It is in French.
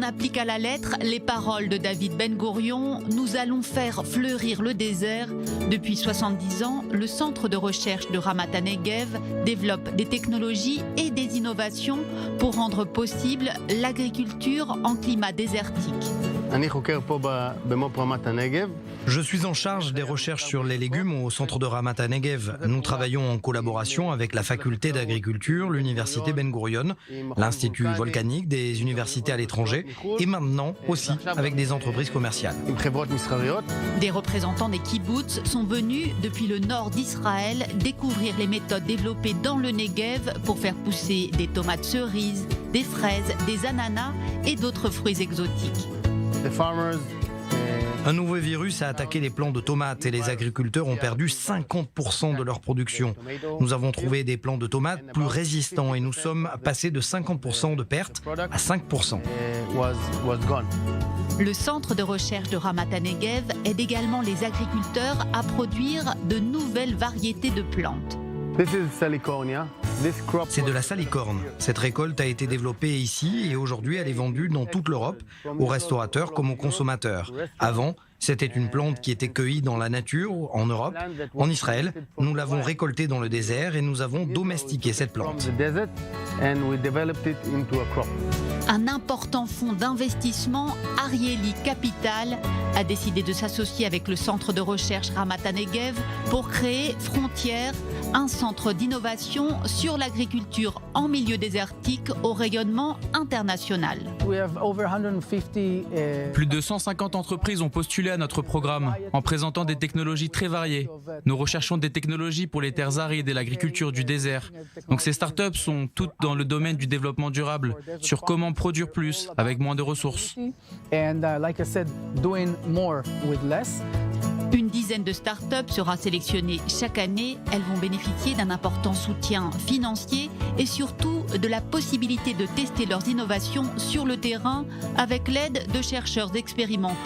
applique à la lettre les paroles de David Ben Gourion, nous allons faire fleurir le désert. Depuis 70 ans, le centre de recherche de Ramat HaNegev développe des technologies et des innovations pour rendre possible l'agriculture en climat désertique. Je suis en charge des recherches sur les légumes au centre de Ramat HaNegev. Nous travaillons en collaboration avec la faculté d'agriculture, l'université Ben Gourion, l'institut volcanique des universités à l'étranger et maintenant aussi avec des entreprises commerciales. Des représentants des kibboutz sont venus depuis le nord d'Israël découvrir les méthodes développées dans le Negev pour faire pousser des tomates cerises, des fraises, des ananas et d'autres fruits exotiques. Un nouveau virus a attaqué les plants de tomates et les agriculteurs ont perdu 50% de leur production. Nous avons trouvé des plants de tomates plus résistants et nous sommes passés de 50% de pertes à 5%. Le centre de recherche de Ramat HaNegev aide également les agriculteurs à produire de nouvelles variétés de plantes. C'est de la salicorne. Cette récolte a été développée ici et aujourd'hui elle est vendue dans toute l'Europe, aux restaurateurs comme aux consommateurs. Avant, c'était une plante qui était cueillie dans la nature en Europe. En Israël, nous l'avons récoltée dans le désert et nous avons domestiqué cette plante. Un important fonds d'investissement, Arieli Capital, a décidé de s'associer avec le centre de recherche Ramat HaNegev pour créer Frontières, un centre d'innovation sur l'agriculture en milieu désertique au rayonnement international. Plus de 150 entreprises ont postulé à notre programme en présentant des technologies très variées. Nous recherchons des technologies pour les terres arides et l'agriculture du désert. Donc ces startups sont toutes dans le domaine du développement durable, sur comment produire plus avec moins de ressources. Une dizaine de startups sera sélectionnée chaque année. Elles vont bénéficier d'un important soutien financier et surtout de la possibilité de tester leurs innovations sur le terrain avec l'aide de chercheurs expérimentés.